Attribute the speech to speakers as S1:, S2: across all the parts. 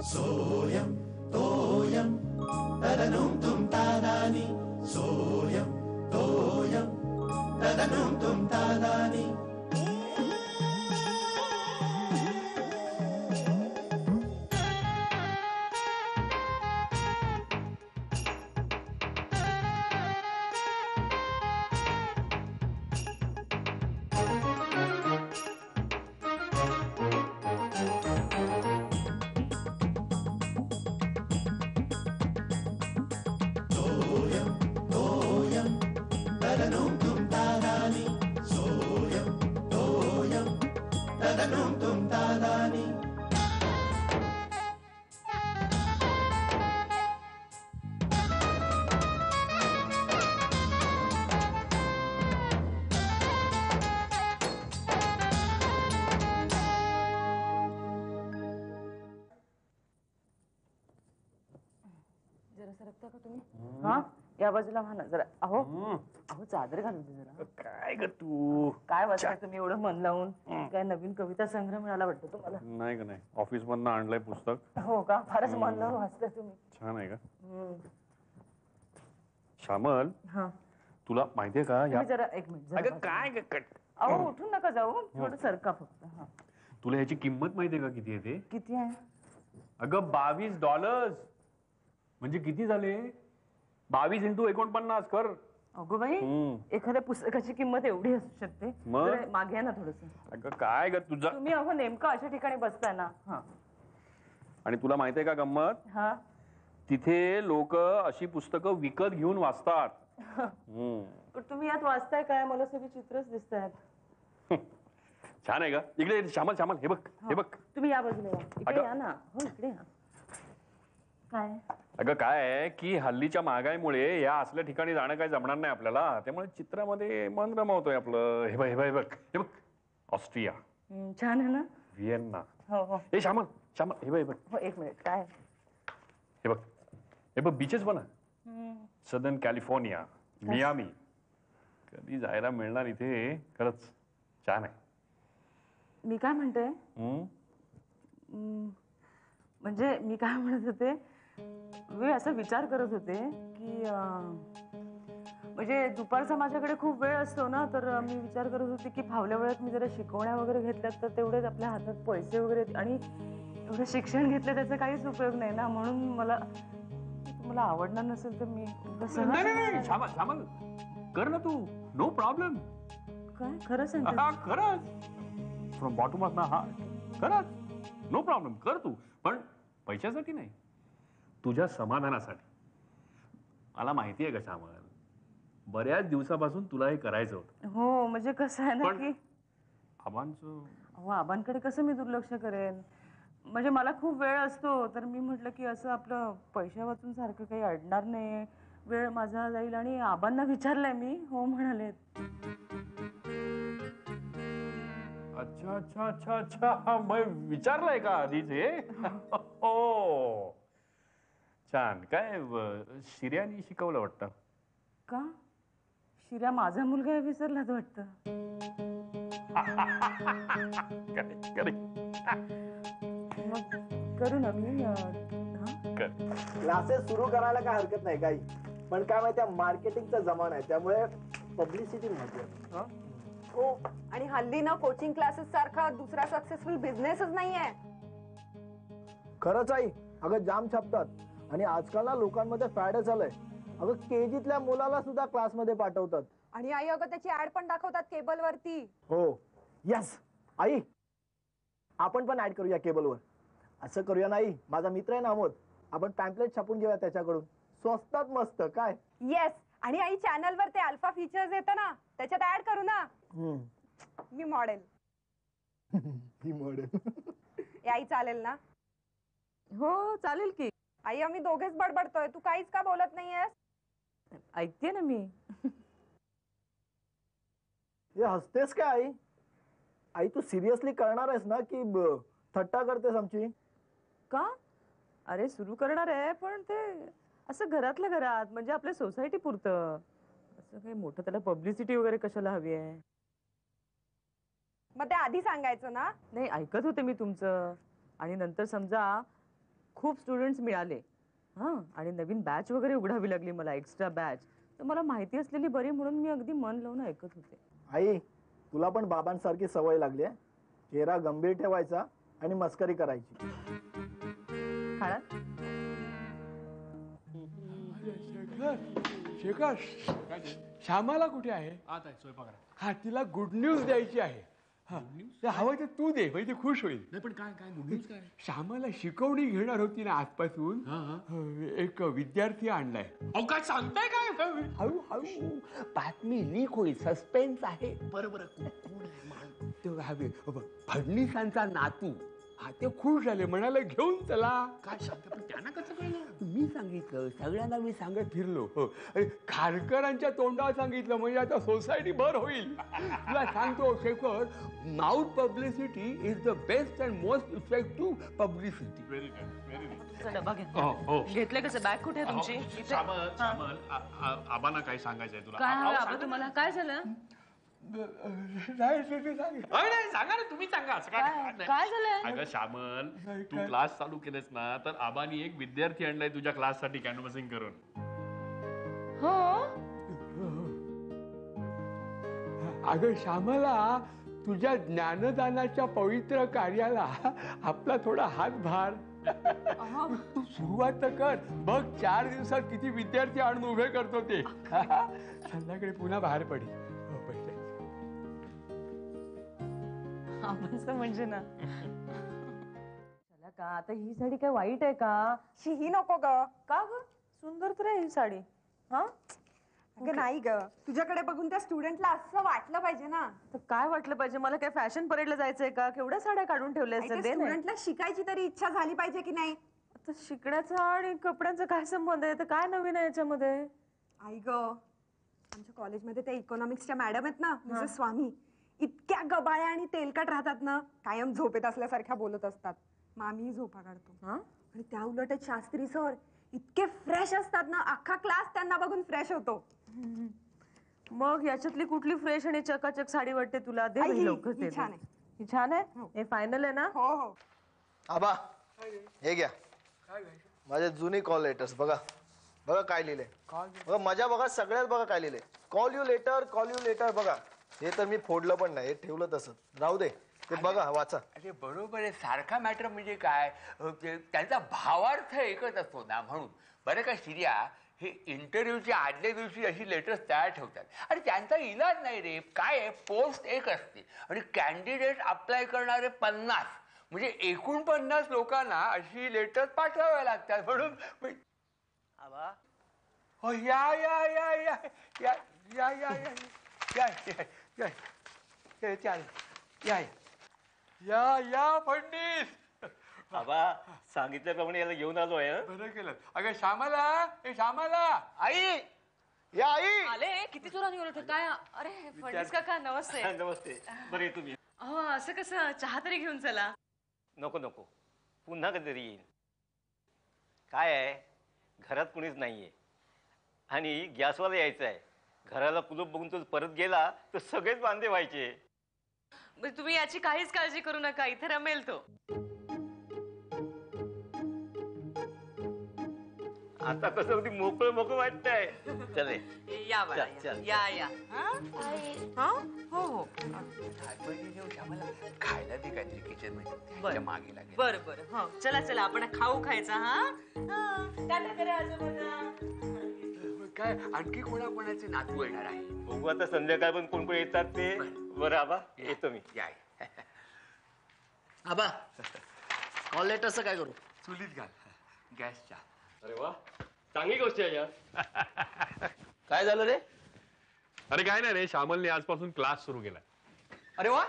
S1: सोयम तोयम तदनुम तुम तादानी सोयम तोयम तदनुम तुम तादानी
S2: जरा सरकता का तुम्ही? हा या बाजूला हा ना जरा. अहो अहो चादर घालून दे जरा.
S3: काय ग तू
S2: काय वाटतं तुम्ही एवढं मन लावून? काय नवीन कविता संग्रह मिळाला वाटतं तुम्हाला?
S3: नाही का नाही ऑफिस मधनं आणलंय पुस्तक.
S2: हो का? फारच मन लावून वाचताय तुम्ही.
S3: छान आहे का? श्यामल
S2: हा
S3: तुला माहितीये का या
S2: जरा एक मिनिट जरा
S3: अगं काय ग कट
S2: अहो उठून नका जाऊ थोडं सरका फक्त. हा
S3: तुला ह्याची किंमत माहितीये का किती आहे ते?
S2: किती आहे?
S3: अगं $22 म्हणजे किती झाले? 22 × 49 कर.
S2: अगो बाई एखाद्या पुस्तकाची किंमत एवढी असू शकते?
S3: मग
S2: मागे आहे ना थोडस.
S3: अगं काय ग तुझा
S2: तुम्ही अहो नेमकं अशा ठिकाणी बसताय ना. हा
S3: आणि तुला माहितीये का गंमत?
S2: हा
S3: तिथे लोक अशी पुस्तकं विकत घेऊन वाचतात.
S2: पण तुम्ही यात वाचताय काय? मला सगळी चित्रच दिसत आहेत.
S3: छान आहे का? इकडे श्यामल श्यामल हे बघ हे बघ.
S2: तुम्ही या बाजूला या. इकडे या ना. हो इकडे या. काय?
S3: अगं काय आहे की हल्लीच्या महागाईमुळे या असल्या ठिकाणी जाणं काही जमणार नाही आपल्याला. त्यामुळे चित्रामध्ये मन रमवतोय आपलं. हे बघ हे बघ हे बघ हे बघ ऑस्ट्रिया.
S2: छान आहे ना?
S3: व्हिएन्ना.
S2: हो हो
S3: हे श्यामल श्यामल हे बघ हे बघ.
S2: हो एक मिनिट. काय?
S3: हे बघ हे बघ बीचेस बना. Southern California Miami. कधी जायला मिळणार इथे. खरंच छान आहे.
S2: मी काय म्हणते म्हणजे मी काय म्हणत होते मी असा विचार करत होते की म्हणजे दुपारचा माझ्याकडे खूप वेळ असतो ना तर मी विचार करत होते की फावल्या वेळात मी जरा शिकवण्या वगैरे घेतल्यात तर तेवढेच आपल्या हातात पैसे वगैरे आणि एवढं शिक्षण घेतलं त्याचा काहीच उपयोग नाही ना. म्हणून मला आवडणार नसेल तर मी
S3: श्यामल कर ना तू. No problem.
S2: काय खरं सांगते?
S3: खरंच from bottom of my heart. खरंच नो प्रॉब्लेम कर तू. पण पैशासाठी नाही तुझ्या समाधानासाठी. मला माहिती आहे का श्यामल बऱ्याच दिवसापासून तुला हे करायचं होतं.
S2: हो म्हणजे कसं आहे ना की
S3: आबांचं
S2: हो आबांकडे कसं मी दुर्लक्ष करेन. म्हणजे मला खूप वेळ असतो तर मी म्हटलं की असं आपलं पैशा वाचून सारखं काही अडणार नाही. वेळ माझा जाईल आणि आबांना विचारलंय मी. हो म्हणाले.
S3: अच्छा अच्छा अच्छा अच्छा मग विचारलंय का आधीच हे? हो छान. काय शिर्यानी शिकवलं वाटतं
S2: का? शिर्या माझा मुलगा आहे विसरलाच वाटतं. मग करू ना मी.
S4: क्लासेस सुरू करायला काय हरकत नाही काही. पण काय माहिती मार्केटिंगचा जमाना आहे त्यामुळे पब्लिसिटी महत्वाची.
S5: हो आणि हल्ली ना कोचिंग क्लासेस सारखा दुसरा सक्सेसफुल बिझनेसच नाहीये.
S4: खरंच आई. अगं जाम छापतात आणि आजकाल ना लोकांमध्ये फॅड झालंय. अगं केजीतल्या मुलाला सुद्धा क्लासमध्ये पाठवतात.
S5: आणि आई अगं त्याची ऍड पण दाखवतात केबल वरती.
S4: हो यस आई आपण पण ऍड करूया केबलवर. असं करूया नाही माझा मित्र आहे ना अमोद. आपण पॅम्पलेट छापून घेऊया त्याच्याकडून. स्वस्तात मस्त काय.
S5: येस आणि आई चॅनल वर ते अल्फा फीचर्स येतं ना त्याच्यात ऍड करू ना. मी मॉडेल.
S4: ही मॉडेल.
S5: आई चालेल ना?
S2: हो चालेल की.
S5: आई आम्ही दोघेच बडबडतोय तू काहीच का बोलत नाहीयेस?
S2: ऐकते ना मी.
S4: हे हसतेस काय आई? आई तू सिरियसली करणार आहेस ना की थट्टा करतेस आमची?
S2: का? अरे सुरू करणार आहे पण ते असं घरातल्या घरात म्हणजे आपल्या सोसायटी पुरतं. असं काही मोठं त्याला पब्लिसिटी वगैरे कशाला हवी आहे?
S5: मग ते आधी सांगायचं ना.
S2: नाही, ऐकत होते मी तुमचं. आणि नंतर समजा खूप स्टुडंट्स मिळाले आणि नवीन बॅच वगैरे उघडावी लागली मला, एक्स्ट्रा बॅच, तर मला माहिती असलेली बरी म्हणून मी अगदी मन लावून ऐकत होते.
S4: आई, तुला पण बाबांसारखी सवय लागली आहे. चेहरा गंभीर ठेवायचा आणि मस्करी करायची.
S2: काळात
S6: शेखर, श्यामाला कुठे आहे?
S3: आता स्वयंपाक
S6: हा, तिला गुड न्यूज द्यायची आहे. हा, ते हवं ते तू दे, म्हणजे ती खुश होईल.
S3: नाही पण काय काय मुलीच काय
S6: श्यामाला शिकवणी घेणार होती ना आजपासून, एक विद्यार्थी आणलाय.
S3: अहो काय सांगताय काय?
S6: हळूहळू बातमी लीक होईल, सस्पेन्स आहे.
S3: बरोबर
S6: तो फडणीसांचा नातू, हा, ते खुश झाले, म्हणाले घेऊन चला.
S3: काय सांगता पण त्यांना कसं कळलं?
S6: मी सांगितलं, सगळ्यांना मी सांगत फिरलो. खारकरांच्या तोंडावर सांगितलं, म्हणजे आता सोसायटी भर होईल. तुला सांगतो Shekhar, mouth publicity is the best and most effective publicity.
S3: Very good, very good.
S2: तुमचा डबा घ्या.
S3: हो.
S2: घेतले कसं? बॅग कुठे आहे तुमची? इथे?
S3: श्यामल, आबांना काय सांगायचंय तुला?
S2: काय हवं आबा तुम्हाला? काय झालं?
S3: नाही, सांगा ना, तुम्ही सांगा. असं काय
S2: काय झालंय?
S3: अगं श्यामल, तू क्लास चालू केलेस ना, तर आबानी एक विद्यार्थी आणलाय तुझ्या क्लाससाठी कॅनव्हासिंग करून.
S2: हो.
S6: अगं श्यामला, तुझ्या ज्ञानदानाच्या पवित्र कार्याला आपला थोडा हातभार. तू सुरुवात तर कर बघ. 4 दिवसात किती विद्यार्थी आणून उभे करतो ते. संध्याकाळी पुन्हा बाहेर पडेल.
S2: आबांचं म्हणजे ना. चला का आता, ही साडी काय वाईट आहे का?
S5: ही नको ग.
S2: का ग? सुंदर तर आहे ही साडी.
S5: अगं नाही ग, तुझ्याकडे बघून त्या स्टुडंटला असं वाटलं पाहिजे ना.
S2: तर काय वाटलं पाहिजे? मला काय फॅशन परेडला जायचंय का? केवढ्या साड्या काढून ठेवल्या असतात. दे ना.
S5: स्टुडंटला शिकायची तरी इच्छा झाली पाहिजे की नाही.
S2: आता शिकण्याचा आणि कपड्यांचा काय संबंध आहे? तर काय नवीन आहे याच्यामध्ये?
S5: आई ग, आमच्या कॉलेजमध्ये त्या इकॉनॉमिक्सच्या मॅडम आहेत ना, मिसेस स्वामी, इतक्या गबाळ्या आणि तेलकट राहतात ना, कायम झोपेत असल्यासारख्या बोलत असतात. मग आम्ही झोपा काढतो. आणि त्या उलट शास्त्री सर इतके फ्रेश असतात ना, अख्खा क्लास त्यांना बघून फ्रेश होतो.
S2: मग याच्यातली कुठली फ्रेश आणि चकाचक साडी वाटते तुला? दे बाई लवकर.
S5: ही छान आहे.
S2: ही छान आहे. हे फायनल आहे ना?
S5: हो हो.
S4: आबा, हे घ्या माझे जुनी कॉल लेटर्स. बघा बघा काय लिहिले. बघा मजा बघा, सगळ्यात बघा काय लिहिले. Call you later, call you later. बघा हे तर मी फोडलं पण नाही, हे ठेवलं तसंच. राहू दे, ते बघा वाचा.
S7: अरे बरोबर आहे. सारखा मॅटर म्हणजे काय, त्यांचा भावार्थ एकच असतो ना. म्हणून बरं का शिर्या, हे इंटरव्ह्यूच्या आदल्या दिवशी अशी लेटर्स तयार ठेवतात. आणि त्यांचा इलाज नाही रे. काय आहे, पोस्ट एक असते आणि कॅन्डिडेट अप्लाय करणारे 50, म्हणजे एकूण 50 लोकांना अशी लेटर्स पाठवाव्या लागतात. म्हणून हो, या या या या या या या या या या चाल या या या फडणीस.
S8: बाबा सांगितल्याप्रमाणे याला घेऊन आलोय.
S6: बरं केलं. अगं श्यामाला, हे श्यामाला.
S4: आई, या आई.
S2: आले किती जोराने बोलत काय? अरे फडणीस काका नमस्ते.
S8: नमस्ते. बरे तुम्ही?
S2: हो, असं कसं? चहा तरी घेऊन चला.
S8: नको नको, पुन्हा कधीतरी येईन. काय आहे, घरात कुणीच नाहीये आणि गॅसवाला यायचं आहे. घराला कुलूप बघून तो परत गेला तर सगळेच वांदे व्हायचे.
S2: तुम्ही याची काहीच काळजी करू नका, इथे रमेल तो.
S8: आता कसं अगदी मोकळं मोकळं वाटतंय. चले
S2: या बरं,
S8: चल,
S2: या या. हो हो.
S7: श्यामाला खायला दे काहीतरी किचन मध्ये मागे लागेल.
S2: बरं बरं. हो चला चला, आपण खाऊ खायचा. टाटा करा आजोबांना.
S7: काय आणखी कोणाकोणाचे नातू येणार आहे?
S8: बघू आता संध्याकाळ पण कोण कोण येतात ते. बरं आबा, येतो मी.
S7: या
S9: आबा, कॉल लेटरचं काय करू?
S7: चुलीत घाल गॅसच्या.
S8: अरे वा, चांगली गोष्ट आहे यार.
S9: काय झालं रे?
S3: अरे काय नाही रे, श्यामलने आजपासून क्लास सुरू केलाय.
S9: अरे वा,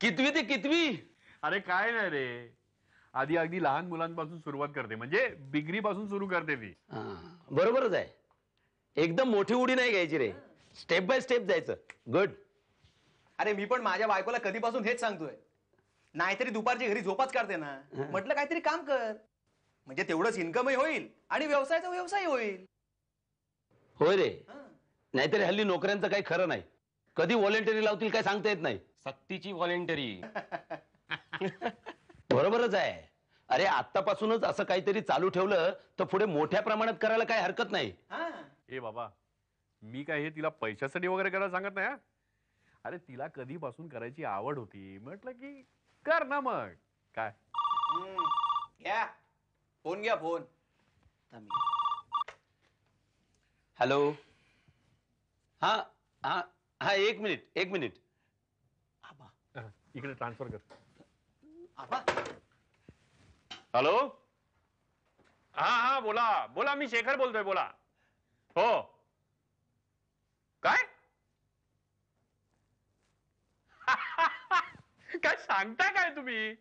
S9: कितवी ते कितवी?
S3: अरे काय नाही रे, आधी अगदी लहान मुलांपासून सुरुवात करते, म्हणजे बिगरी पासून सुरू करते ती.
S9: बरोबरच आहे. एकदम मोठी उडी नाही घ्यायची रे, स्टेप बाय स्टेप जायचं. गुड.
S10: अरे मी पण माझ्या बायकोला कधीपासून हेच सांगतोय, नाहीतरी दुपारची घरी झोपाच काढते ना. म्हटलं काहीतरी काम कर, म्हणजे तेवढंच इन्कमही होईल आणि व्यवसायाचा व्यवसाय होईल.
S9: होय रे, नाहीतरी हल्ली नोकऱ्यांचं काही खरं नाही. कधी व्हॉलेंटरी लावतील काय सांगता येत नाही. सक्तीची व्हॉलेंटरी. बरोबरच आहे. अरे आतापासूनच असं काहीतरी चालू ठेवलं तर पुढे मोठ्या प्रमाणात करायला काही हरकत नाही.
S3: ए बाबा, मी काय हे तिला पैशासाठी वगैरे करायला सांगत नाही. अरे तिला कधीपासून करायची आवड होती, म्हटलं की कर ना मग काय.
S10: घ्या फोन, घ्या फोन.
S9: हॅलो. हा हा हा, एक मिनिट.
S3: इकडे ट्रान्सफर कर.
S10: आबा
S3: हॅलो. हा बोला, मी शेखर बोलतोय, बोला. हो. काय काय सांगता काय तुम्ही?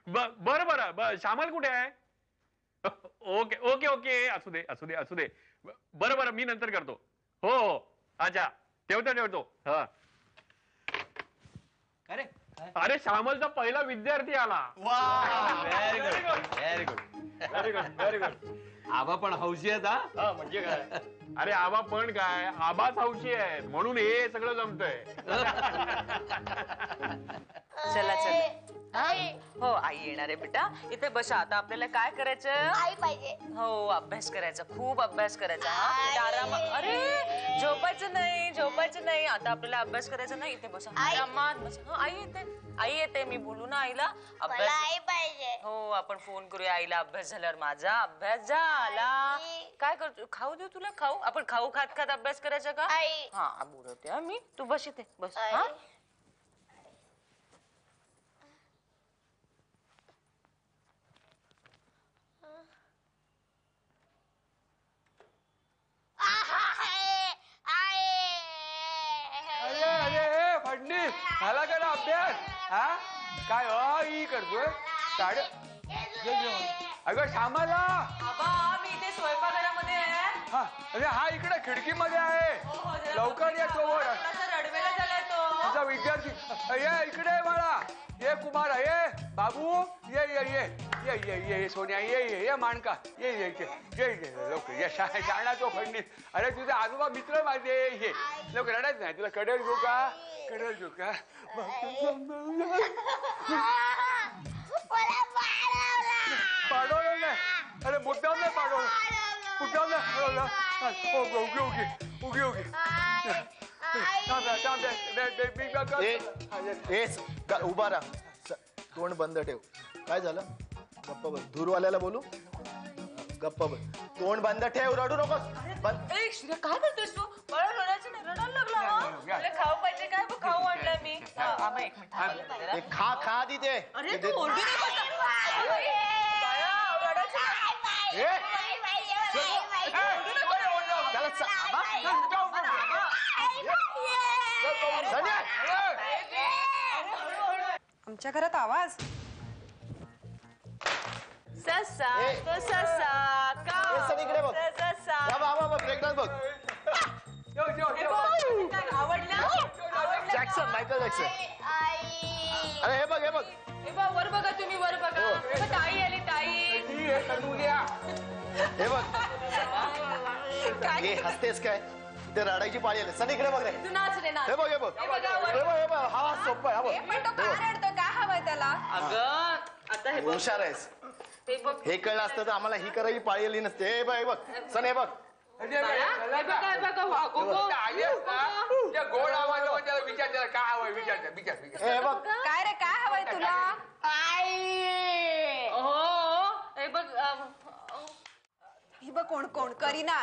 S3: बरं श्यामल कुठे आहे? ओके असू दे. बरं मी नंतर करतो. हो अच्छा, ठेवतो. हा. अरे श्यामलचा पहिला विद्यार्थी आला.
S9: Very good. आबा पण हौशी आहेत. हा
S3: म्हणजे काय? अरे आबा पण काय, आबाच हौशी आहे म्हणून हे सगळं जमतंय.
S2: चला हो, आई येणार आहे बेटा. इथे बसा. आता आपल्याला काय करायचं?
S11: आई पाहिजे.
S2: हो, अभ्यास करायचा, खूप अभ्यास करायचा. आराम. अरे झोपायचं नाही. आता आपल्याला अभ्यास करायचा नाही. इथे बसा, आरामात बसा. आई येते, मी बोलू ना आईला. अभ्यास
S11: आई पाहिजे.
S2: हो, आपण फोन करूया आईला. अभ्यास झाल्यावर. माझा अभ्यास झाला. काय करतो? खाऊ देऊ तुला? खाऊ? आपण खाऊ खात अभ्यास करायचा का? हा, बोलवते मी. तू बस इथे बस. हा.
S6: अरे फडणीस, झाला का ना अभ्यास? हा काय ही करतोय? अगं श्यामाला.
S2: मी इथे स्वयंपाकघरामध्ये आहे.
S6: हा अरे हा इकडे खिडकीमध्ये आहे. लवकर ये. तो
S2: रडवेला झालाय तो.
S6: तुझा विद्यार्थी. ये इकडे बाळा. ये कुमारा. ये बाबू. ये सोन्या. ये माणका. ये लवकर. ये शाळा तो फडणीस. अरे तुझा आजोबा मित्र माझे. ये लवकर. रडायच नाही. तुला कडल घेऊ का? पाडवलं नाही. अरे मुद्दाम नाही पाडवलं.
S4: उभा राहा. तोंड बंद ठेव. काय झालं? गप्प बस. धूरवाल्याला बोलू? गप्प बस. तोंड बंद ठेव. रडू नकोस.
S2: काय करतोस तू? मला रडायचं नाही. रडायला लागला. खाऊ पाहिजे काय? खाऊ आणलाय मी. एक मिनिट.
S4: खा आधी ते.
S2: अरे तू ओरडू
S5: आमच्या घरात आवाज.
S2: ससा तो ससा का
S4: इकडे बघ. बाबा प्रेग्नंट बघ. Jackson, Michael Jackson. अरे हे बघ.
S2: वर बघा तुम्ही. वर बघा. ताई आली.
S4: हे बघ. हे हसतेस काय? ते रडायची पाळी आली. सनी इकडे बघ रे. हे बघ. हा सोप्पा आहे.
S5: पण तो का रडतो? काय हवंय त्याला?
S2: अगं आता हे बघ.
S4: हुशार आहेस.
S2: हे बघ.
S4: हे कळलं असतं तर आम्हाला ही करायची पाळी आली नसते. हे बघ. सन हे बघ.
S6: गोड आवाज विचार. त्याला काय हवंय? विचार.
S4: हे बघ.
S5: काय रे? काय हवंय तुला?
S2: हे बघ.
S5: ही बघ कोण? करीना.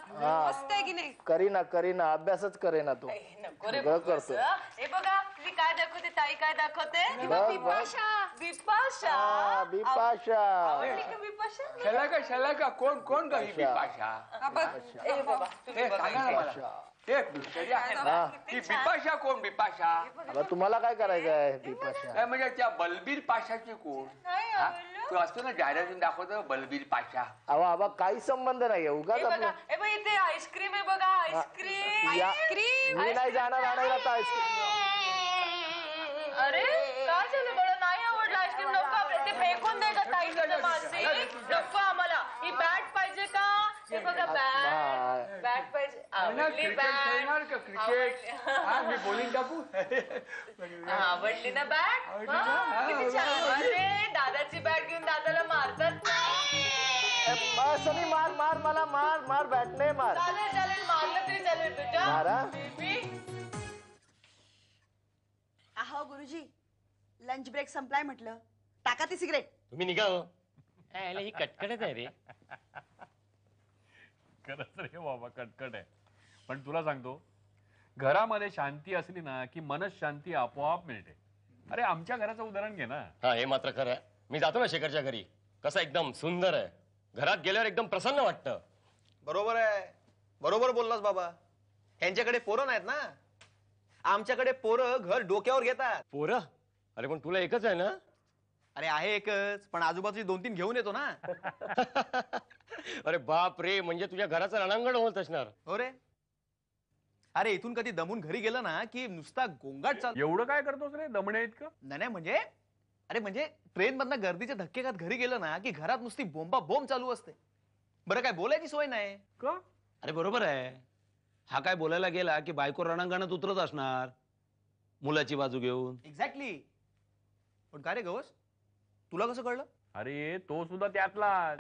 S5: मस्त आहे की नाही?
S4: करीना अभ्यासच करेना तू.
S2: नको रे
S4: करतो.
S2: हे बघा मी काय दाखवते. ताई काय दाखवते? बिपाशा.
S6: शलाका कोण का ही बिपाशा? ही बिपाशा कोण? बिपाशा
S4: तुम्हाला काय करायचं आहे? बिपाशा
S6: म्हणजे त्या बलबीर पाशाची कोण? तू असतो ना जाहिरातून दाखवतो बलबीर पाशा.
S4: आबा काही संबंध नाही. उगाच आपलं.
S2: इथे आईस्क्रीम आहे बघा. आईस्क्रीम.
S4: मी नाही जाणार आणायला आता आईस्क्रीम.
S2: अरे काय झालं बरं? नाही आवडलं आईस्क्रीम? नको. ते फेकून दे का ताई? नको आम्हाला. ही बॅट पाहिजे का? हे बघा बॅट बॅट पाहिजे आवडली
S6: खेळणार का
S2: बॅट
S6: क्रिकेट? हा, मी बॉलिंग टाकू.
S2: आवडली ना बॅट
S6: आवडली ना?
S2: किती छान. अरे दादाची बॅट घेऊन दादाला मारतात ना.
S4: सनी मार मार मला मार मार बॅटने मार.
S2: चालेल चालेल मारलं तरी चालेल तुझ्या
S4: मारा.
S11: अहो गुरुजी लंच ब्रेक संपलाय म्हटलं टाका ती सिगरेट.
S9: तुम्ही निघा हो. ही कटकटच आहे रे.
S3: खरंच रे बाबा कटकट आहे. पण तुला सांगतो घरामध्ये शांती असली ना की मनशांती आपोआप मिळते. अरे आमच्या घराचं उदाहरण घे ना.
S9: हा हे मात्र खरं आहे. मी जातो ना शेखरच्या घरी, कसं एकदम सुंदर आहे. घरात गेल्यावर एकदम प्रसन्न वाटतं.
S10: बरोबर आहे, बरोबर बोललास बाबा. यांच्याकडे पोरं नाहीत ना, आमच्याकडे पोरं घर डोक्यावर घेतात.
S9: पोरं? अरे पण तुला एकच आहे ना.
S10: अरे आहे एकच, पण आजूबाजूची 2-3 घेऊन येतो ना.
S9: अरे बाप रे, म्हणजे तुझ्या घराचं रणांगण होत असणार.
S10: हो रे. अरे इथून कधी दमून घरी गेलं ना की नुसता गोंगाट चाल.
S3: एवढं काय करतोस रे दमणे इतकं?
S10: नाही म्हणजे अरे म्हणजे ट्रेन मधनं गर्दीचे धक्के खात घरी गेलं ना की घरात नुसती बोंबा बोंब चालू असते. बरं काय बोलायची सोय नाही
S3: का?
S9: अरे बरोबर आहे. हा काय बोलायला गेला की बायको रणांगणात उतरत असणार मुलाची बाजू घेऊन.
S10: एक्झॅक्टली. पण काय रे गवस, तुला कसं कळलं?
S3: अरे तो सुद्धा त्यातला.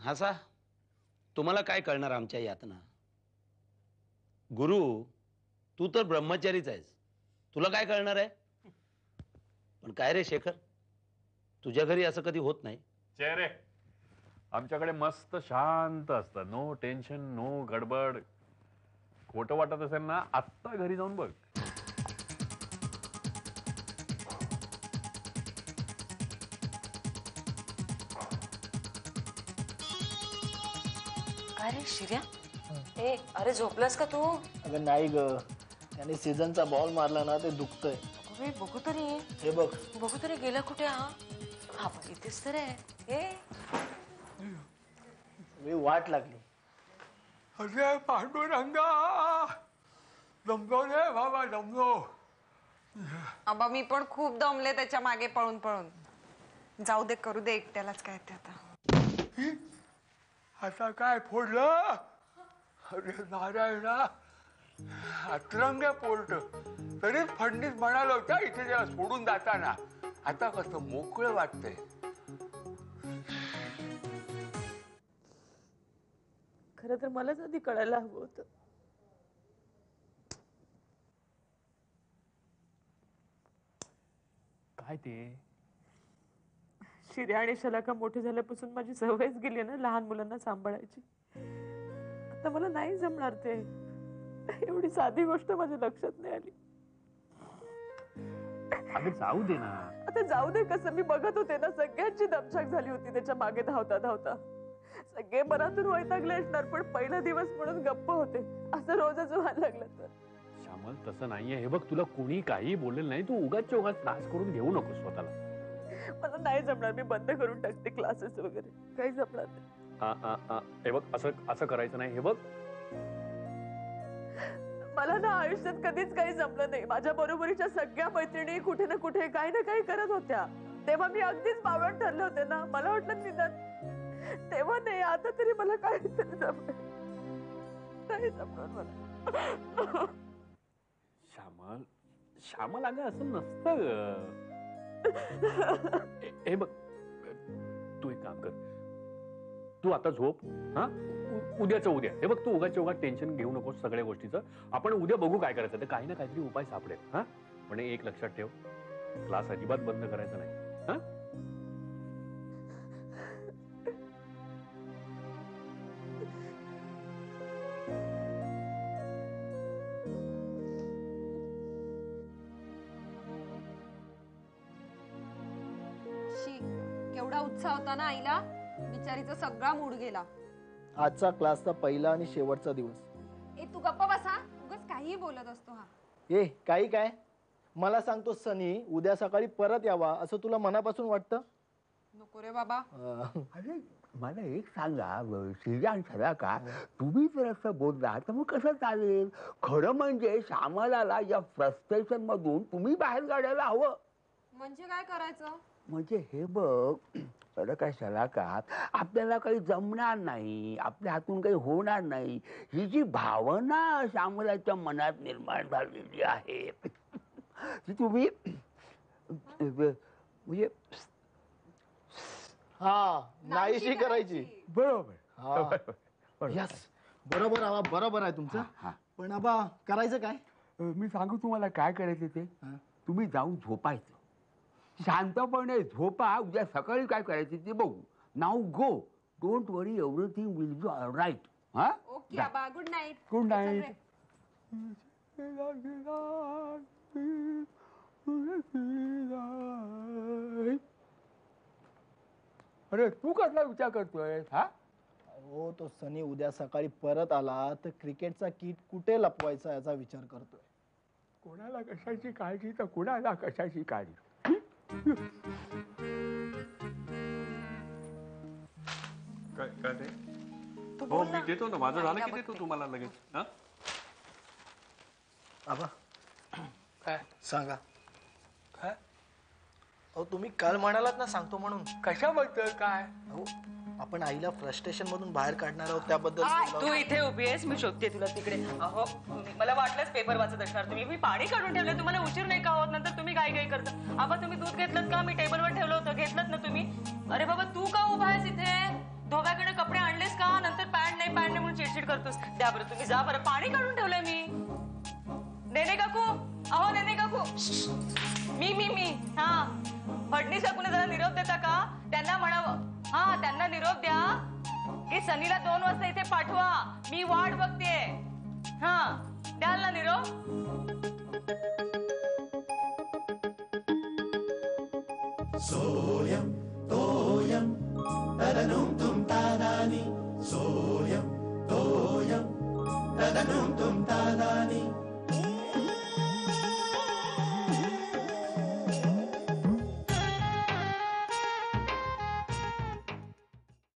S9: हसा. तुम्हाला काय कळणार आमच्या यातना. गुरु तू तर ब्रह्मचारीच आहेस, तुला काय कळणार आहे. पण काय रे शेखर, तुझ्या घरी असं कधी होत नाही.
S3: चेहरे आमच्याकडे मस्त शांत असतं. नो टेन्शन, नो गडबड. खोटं वाटत असेल ना आत्ता घरी जाऊन बघ.
S2: अरे शिर्या ए अरे झोपलास का तू?
S4: अगं नाही ग, त्याने सीझनचा बॉल मारला ना ते दुखतंय.
S2: बघू तरी
S4: हे बघ.
S2: बघू तरी गेला कुठे? हा हा बघ इथेच तर आहे.
S4: मी वाट लागली.
S6: अरे पांडुरंगा, जमलो रे बाबा जमलो.
S5: आबा मी पण खूप दमले त्याच्या मागे पळून पळून. जाऊ दे, करू दे एकट्यालाच काय ते आता.
S6: आता काय फोडलं? अरे नारायणा, अतरंग पोर्ट. तरीच फडणीस म्हणाल होता इथे त्याला सोडून जाताना. आता कसं मोकळं वाटतंय.
S2: खरं तर मलाच आधी कळायला हवं होतं.
S3: काय ते?
S2: शिर्या आणि शलाका मोठे झाल्यापासून माझी सवयच गेली ना लहान मुलांना सांभाळायची. आता मला नाही जमणार ते. एवढी साधी गोष्ट माझ्या लक्षात नाही आली.
S3: अगं जाऊ दे ना.
S2: आता जाऊ दे कसं? मी बघत होते ना सगळ्यांची दमछाक झाली होती त्याच्या मागे धावता धावता. सगळे मनातून वैतागले असणार, पण पहिला दिवस म्हणून गप्प होते. असं रोजच व्हायला लागलं तर.
S3: श्यामल तसं नाहीये. हे बघ तुला कोणी काही बोललेलं नाही. तू उगाच उगाच त्रास करून घेऊ नको स्वतःला.
S2: मला नाही जमणार. मी बंद करून टाकते क्लासेस वगैरे. काही जमणार नाही.
S3: हे बघ असं करायचं नाही. हे बघ
S2: मला ना आयुष्यात कधीच काही जमलं नाही. माझ्या बरोबरीच्या सगळ्या मैत्रिणी कुठे ना कुठे काही ना काही करत होत्या. तेव्हा मी अगदीच बावळट ठरले होते ना. मला वाटलं निदान तेव्हा नाही, आता तरी मला काहीतरी जमलं. नाही जमणार मला.
S3: श्यामल अगं असं नसतं. हे बघ तू एक काम कर, तू आता झोप. हा उद्याचं उद्या. हे बघ तू उगाच उगाच टेन्शन घेऊ नकोस सगळ्या गोष्टीचं. आपण उद्या बघू काय करायचं ते. काही ना काहीतरी उपाय सापडेल. हा पण एक लक्षात ठेव, क्लास अजिबात बंद करायचा नाही. हा
S5: केवढा उत्साह होता ना आईला. बिचारीचा सगळा मूड गेला.
S4: आजचा क्लासचा पहिला आणि शेवटचा दिवस.
S5: ए तू गप्प बसा, उगाच काही बोलत असतो हा.
S4: ए काही काय? मला सांगतो सनी उद्या सकाळी परत यावा असं तुला मनापासून वाटतं?
S5: नको रे बाबा.
S6: अरे मला एक सांगा श्रीजान सरा का, तुम्ही जर असं बोलला तर मग कसं चालेल. खरं म्हणजे श्यामलाला या फ्रस्ट्रेशन मधून तुम्ही बाहेर काढायला हवं.
S5: म्हणजे काय करायचं?
S6: म्हणजे हे बघ, बरं काय सलाकार, आपल्याला काही जमणार नाही, आपल्या हातून काही होणार नाही, ही जी भावना श्यामलाच्या मनात निर्माण झालेली आहे ती तुम्ही म्हणजे
S4: हा नाहीशी करायची.
S6: बरोबर.
S4: यस बरोबर आबा, बरोबर आहे तुमचं. पण आबा करायचं काय?
S6: मी सांगू तुम्हाला काय करायचं ते. तुम्ही जाऊन झोपायचं, शांतपणे झोपा. उद्या सकाळी काय करायचं ते बघू. Now go, don't worry, everything will be all right. हा,
S5: ओके आबा, गुड नाईट.
S6: Good night. अरे तू कसला विचार करतोय? हा,
S4: हो तो सनी उद्या सकाळी परत आला तर क्रिकेटचा किट कुठे लपवायचा याचा विचार करतोय.
S6: कोणाला कशाची काळजी तर कोणाला कशाची काळजी.
S3: काय काय ते? हो मी देतो ना, माझं झालं की देतो तुम्हाला लगेच. हा
S4: आबा
S7: काय
S4: सांगा.
S7: काय
S4: अहो तुम्ही काल म्हणालात ना सांगतो म्हणून.
S7: कशाबद्दल काय?
S4: अहो आपण आईला फ्रस्ट्रेशन मधून बाहेर काढणार आहोत त्याबद्दल.
S2: तू इथे उभी आहेस, मी शोधते तुला तिकडे. अहो मला वाटलंच पेपर वाचत असणार तुम्ही. मी पाणी काढून ठेवलं, तुम्हाला उशीर नाही का होत? नंतर तुम्ही काय काय करता? आबा तुम्ही दूध घेतलं का? मी टेबलवर ठेवलं होतं, घेतलं ना तुम्ही? अरे बाबा तू का उभा आहेस इथे? धोब्याकडे कपडे आणलेस का? नंतर पॅन्ट नाही म्हणून चिडचिड करतोस. द्या बरं तुम्ही, जा बरं, पाणी काढून ठेवलंय मी. नेने काकू, अहो नेने काकू, मी हा फडणीस काकूने जरा निरोप देता का? त्यांना म्हणावं, हा त्यांना निरोप द्या की सनीला 2 वाजता इथे पाठवा, मी वाट बघतेय. हा द्याल ना निरोप?
S1: सो